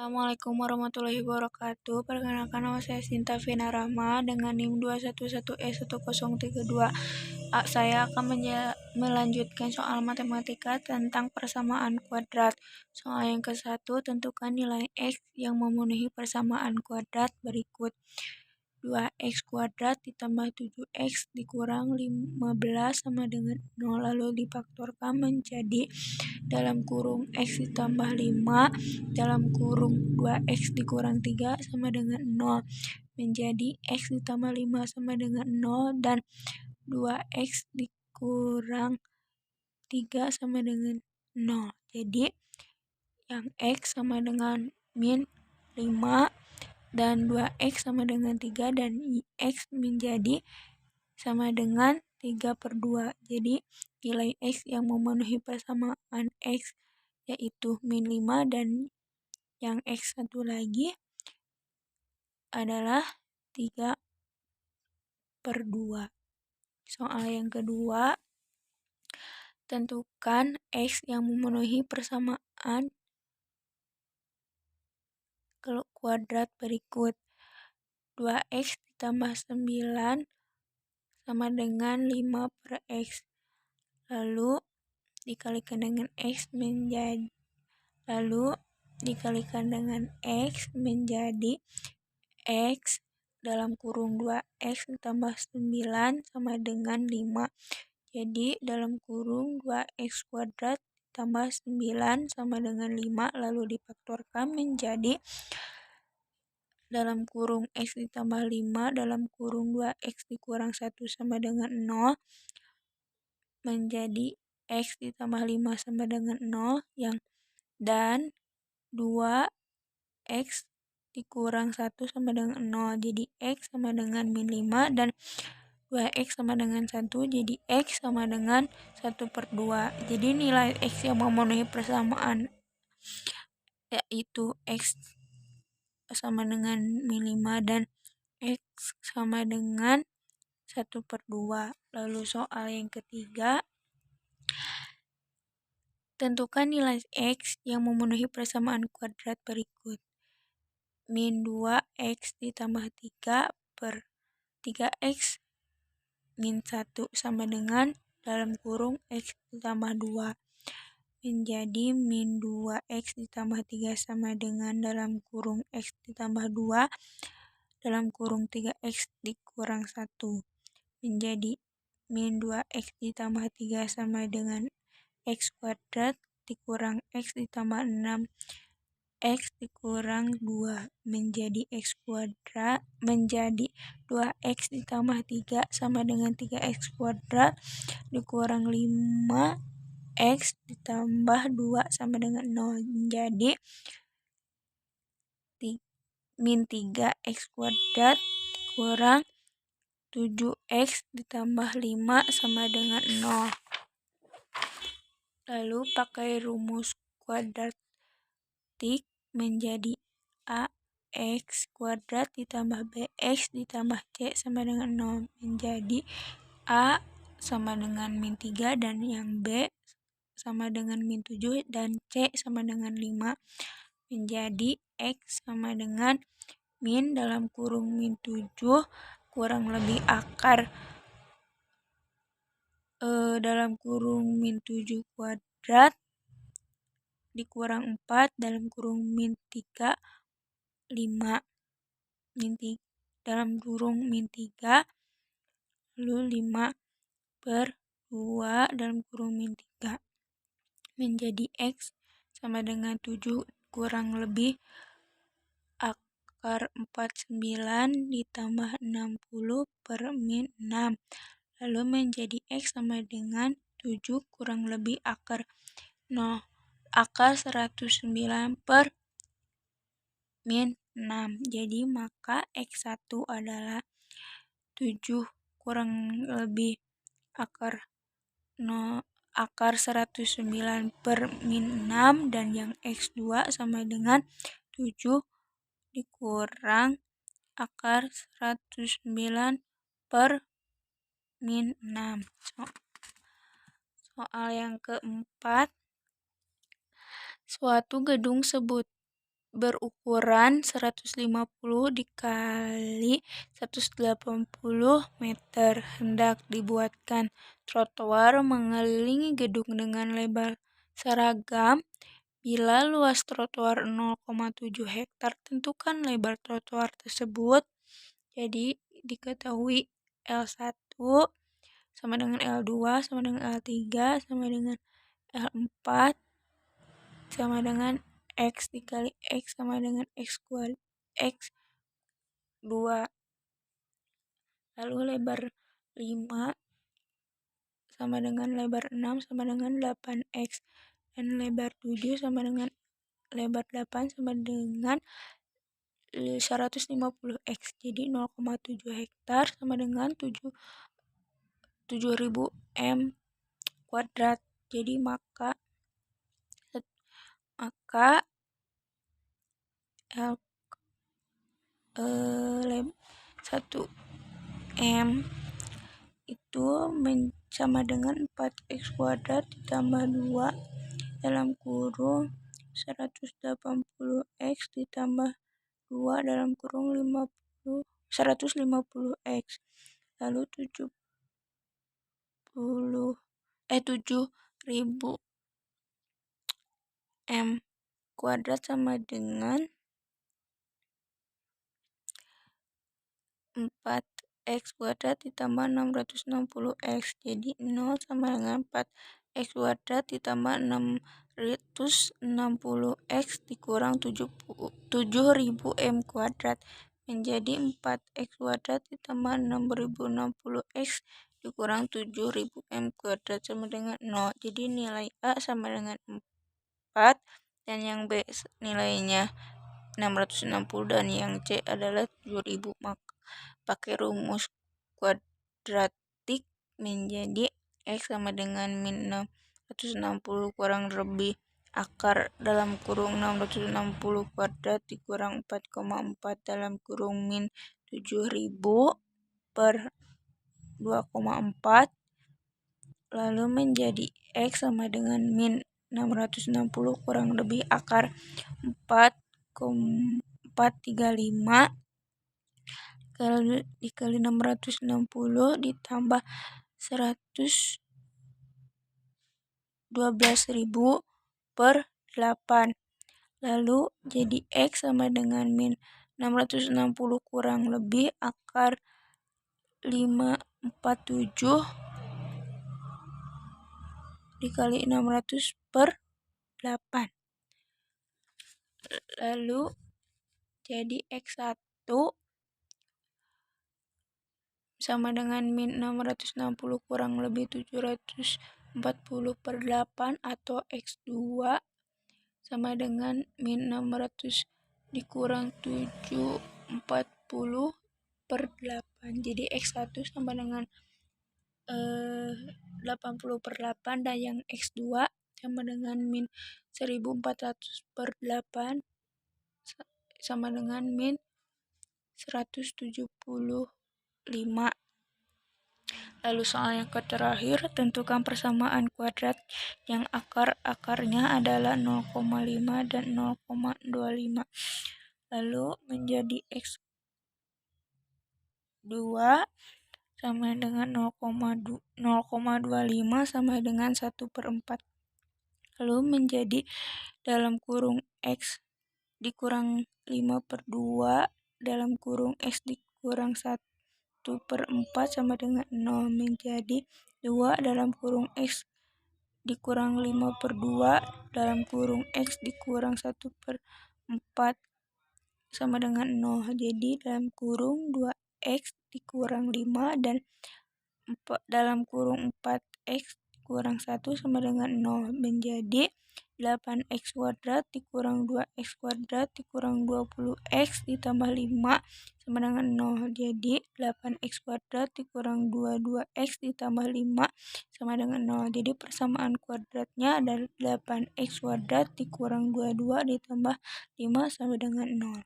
Assalamualaikum warahmatullahi wabarakatuh. Perkenalkan, nama saya Sinta Vina Rahma dengan NIM 211E1032. Saya akan melanjutkan soal matematika tentang persamaan kuadrat. Soal yang ke-1, tentukan nilai X yang memenuhi persamaan kuadrat berikut. 2x kuadrat ditambah 7x dikurang 15 sama dengan 0, lalu difaktorkan menjadi dalam kurung x ditambah 5 dalam kurung 2x dikurang 3 sama dengan 0, menjadi x ditambah 5 sama dengan 0 dan 2x dikurang 3 sama dengan 0. Jadi yang x sama dengan min 5 dan 2x sama dengan 3 dan x menjadi sama dengan 3/2. Jadi nilai x yang memenuhi persamaan x yaitu min 5 dan yang x satu lagi adalah 3/2. Soal yang kedua, tentukan x yang memenuhi persamaan kuadrat berikut. 2x ditambah 9 sama dengan 5/x. Lalu dikalikan dengan x menjadi x dalam kurung 2x ditambah 9 sama dengan 5. Jadi dalam kurung 2x kuadrat ditambah 9 sama dengan 5, lalu difaktorkan menjadi dalam kurung x ditambah 5 dalam kurung 2x dikurang 1 sama dengan 0, menjadi x ditambah 5 sama dengan 0 dan 2x dikurang 1 sama dengan 0. Jadi x sama dengan min 5 dan 2x sama dengan 1, jadi x sama dengan 1/2. Jadi nilai x yang memenuhi persamaan yaitu x sama dengan min 5 dan x sama dengan 1/2. Lalu soal yang ketiga, tentukan nilai x yang memenuhi persamaan kuadrat berikut. Min 2x ditambah 3/3x min 1 sama dengan dalam kurung x ditambah 2, menjadi min 2x ditambah 3 sama dengan dalam kurung x ditambah 2 dalam kurung 3x dikurang 1, menjadi min 2x ditambah 3 sama dengan x kuadrat dikurang x ditambah 6 x dikurang 2, menjadi x kuadrat menjadi 2x ditambah 3 sama dengan 3x kuadrat dikurang 5x ditambah 2 sama dengan 0, menjadi min 3x kuadrat dikurang 7x ditambah 5 sama dengan 0. Lalu pakai rumus kuadratik menjadi ax kuadrat ditambah bx ditambah c sama dengan 0, menjadi a sama dengan min 3 dan yang b sama dengan min 7 dan c sama dengan 5, menjadi x sama dengan min dalam kurung min 7 kurang lebih akar dalam kurung min 7 kuadrat dikurang 4 dalam kurung min 3 5 dalam kurung min 3 lalu 5/2 dalam kurung min 3, menjadi x sama dengan 7 kurang lebih akar 49 ditambah 60/min 6, lalu menjadi x sama dengan 7 kurang lebih akar 109/min 6. Jadi maka x1 adalah 7 kurang lebih akar 109/min 6 dan yang x2 sama dengan 7 dikurang akar 109/min 6. Soal yang keempat, suatu gedung berukuran 150 dikali 180 meter. Hendak dibuatkan trotoar mengelilingi gedung dengan lebar seragam. Bila luas trotoar 0,7 hektar, tentukan lebar trotoar tersebut. Jadi diketahui L1 sama dengan L2 sama dengan L3 sama dengan L4 sama dengan X dikali X sama dengan X2. Lalu lebar 5 sama dengan lebar 6 sama dengan 8X. Dan lebar 7 sama dengan lebar 8 sama dengan 150X. Jadi 0,7 hektar sama dengan 7.000 M kuadrat. Jadi maka L 1 M itu sama dengan 4X kuadrat ditambah 2 dalam kurung 180X ditambah 2 dalam kurung 150X. Lalu 7.000 M kuadrat sama dengan 4X kuadrat ditambah 660X. Jadi 0 sama dengan 4X kuadrat ditambah 660X dikurang 7.000 M kuadrat menjadi 4X kuadrat ditambah 6.060X dikurang 7.000 M kuadrat sama dengan 0. Jadi nilai A sama dengan 4 dan yang B nilainya 660 dan yang C adalah 7.000. Maka pakai rumus kuadratik menjadi X sama dengan min 660 kurang lebih akar dalam kurung 660 kuadrat dikurang 4,4 dalam kurung min 7.000 per 2,4 lalu menjadi X sama dengan min 660 kurang lebih akar 4,435 dikali 660 ditambah 112.000 per 8. Lalu jadi X sama dengan min 660 kurang lebih akar 547 dikali 600 per 8. Lalu jadi X1 sama dengan min 660 kurang lebih 740 per 8 atau X2 sama dengan min 600 dikurang 740 per 8. Jadi X1 sama dengan 80 per 8 dan yang X2 sama dengan min 1400 per 8 sama dengan min 175. Lalu soal yang terakhir, tentukan persamaan kuadrat yang akar-akarnya adalah 0,5 dan 0,25. Lalu menjadi X2 sama dengan 0,25 sama dengan 1/4. Lalu menjadi dalam kurung X dikurang 5/2 dalam kurung X dikurang 1/4 sama dengan 0 menjadi 2 dalam kurung X dikurang 5/2 dalam kurung X dikurang 1/4 sama dengan 0. Jadi dalam kurung 2X dikurang 5 dan dalam kurung 4X dikurang 1 sama dengan 0 menjadi 8X kuadrat dikurang 2X kuadrat dikurang 20X ditambah 5 sama dengan 0. Jadi 8X kuadrat dikurang 22X ditambah 5 sama dengan 0. Jadi persamaan kuadratnya adalah 8X kuadrat dikurang 22 ditambah 5 sama dengan 0.